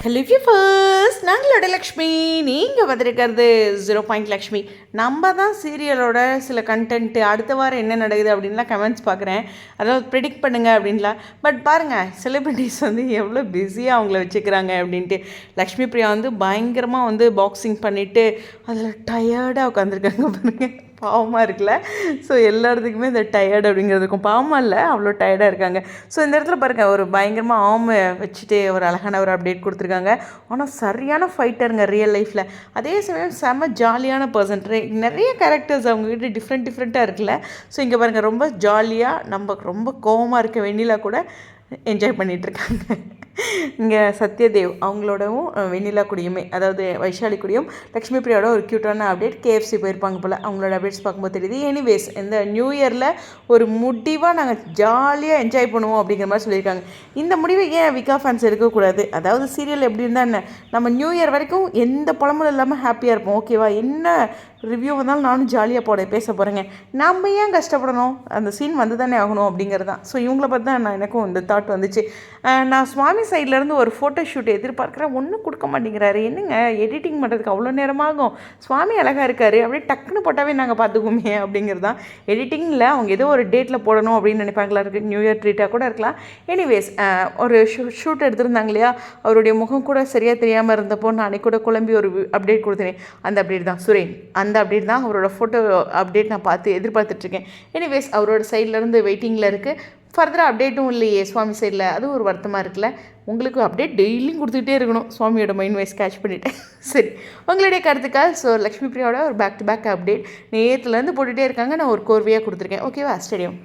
Hello viewers, நாங்களோட Lakshmi. நீங்கள் வந்திருக்கிறது 0 லக்ஷ்மி. நம்ம தான் சீரியலோட சில கண்டென்ட்டு அடுத்த வாரம் என்ன நடக்குது அப்படின்லாம் கமெண்ட்ஸ் பார்க்குறேன். அதாவது ப்ரிடிக்ட் பண்ணுங்கள் அப்படின்லாம். பட் பாருங்கள், செலிப்ரிட்டிஸ் வந்து எவ்வளோ பிஸியாக அவங்கள வச்சுக்கிறாங்க அப்படின்ட்டு. லக்ஷ்மி பிரியா வந்து பயங்கரமாக வந்து பாக்ஸிங் பண்ணிவிட்டு அதில் டயர்டாக உட்காந்துருக்காங்க பாருங்கள். பாவமாக இருக்குல்ல. ஸோ எல்லாத்துக்குமே இந்த டயர்டு அப்படிங்கிறது இருக்கும். பாவமாக இல்லை, அவ்வளோ டயர்டாக இருக்காங்க. ஸோ இந்த இடத்துல பாருங்கள், ஒரு பயங்கரமாக ஆமை வச்சுட்டு ஒரு அழகான ஒரு அப்டேட் கொடுத்துருக்காங்க. ஆனால் சரியான ஃபைட்டருங்க ரியல் லைஃப்பில். அதே சமயம் செம்ம ஜாலியான பர்சன். நிறைய கேரக்டர்ஸ் அவங்கக்கிட்ட டிஃப்ரெண்ட்டாக இருக்குல்ல. ஸோ இங்கே பாருங்கள், ரொம்ப ஜாலியாக நம்ம ரொம்ப கோவமாக இருக்க வெண்ணிலா கூட என்ஜாய் பண்ணிகிட்ருக்காங்க. இங்கே சத்யதேவ் அவங்களோடவும் வெண்ணிலா கூடயுமே, அதாவது வைஷாலி கூடயும் லக்ஷ்மி பிரியாவோட ஒரு க்யூட்டான அப்டேட். கேஎஃப்சி போயிருப்பாங்க போல். அவங்களோட அப்டேட்ஸ் பார்க்கும்போது தெரியுது. எனிவேஸ், இந்த நியூ இயரில் ஒரு முடிவாக நாங்கள் ஜாலியாக என்ஜாய் பண்ணுவோம் அப்படிங்கிற மாதிரி சொல்லியிருக்காங்க. இந்த முடிவை ஏன் விகா ஃபேன்ஸ் எடுக்கக்கூடாது? அதாவது சீரியல் எப்படி இருந்தால் என்ன, நம்ம நியூ இயர் வரைக்கும் எந்த புலமும் இல்லாமல் ஹாப்பியாக இருப்போம். ஓகேவா? என்ன ரிவ்யூ வந்தாலும் நானும் ஜாலியாக பேச போகிறேங்க. நம்ம ஏன் கஷ்டப்படணும்? அந்த சீன் வந்து தானே ஆகணும் அப்படிங்கிறது தான். ஸோ இவங்கள பார்த்து தான் எனக்கும் இந்த தாட் வந்துச்சு. நான் சுவாமி சைட்லேருந்து ஒரு ஃபோட்டோ ஷூட் எதிர்பார்க்குறேன், ஒன்றும் கொடுக்க மாட்டேங்கிறாரு. என்னங்க எடிட்டிங் பண்ணுறதுக்கு அவ்வளோ நேரமாகும்? சுவாமி அழகாக இருக்கார், அப்படியே டக்குன்னு போட்டாவே நாங்கள் பார்த்துக்குவோமே அப்படிங்கிறது தான். எடிட்டிங்கில் அவங்க ஏதோ ஒரு டேட்டில் போடணும் அப்படின்னு நினைப்பாங்களா இருக்குது. நியூ இயர் ட்ரீட்டாக கூட இருக்கலாம். எனிவேஸ், ஒரு ஷூட் எடுத்திருந்தாங்க இல்லையா, அவருடைய முகம் கூட சரியாக தெரியாமல் இருந்தப்போ நான் அன்றைக்கி கூட குழம்பி ஒரு அப்டேட் கொடுத்தேன். அந்த அப்டேட் தான் சுரேன். அந்த அப்டேட் தான் அவரோட ஃபோட்டோ அப்டேட் நான் எதிர்பார்த்துட்ருக்கேன். எனிவேஸ், அவரோட சைட்லேருந்து வெயிட்டிங்கில் இருக்குது. ஃபர்தராக அப்டேட்டும் இல்லையே சுவாமி சைடில். அது ஒரு வருத்தமாக இருக்குல்ல. உங்களுக்கு அப்டேட் டெய்லியும் கொடுத்துக்கிட்டே இருக்கணும். சுவாமியோட மைண்ட் வைஸ் கேட்ச் பண்ணிவிட்டேன். சரி, உங்களுடைய கருத்துக்கள். ஸோ லக்ஷ்மி பிரியாவோட ஒரு பேக் டு பேக் அப்டேட் நேற்றுலேருந்து போட்டுகிட்டே இருக்காங்க. நான் ஒரு கோர்வையாக கொடுத்துருக்கேன். ஓகேவா? ஸ்டேடியம்.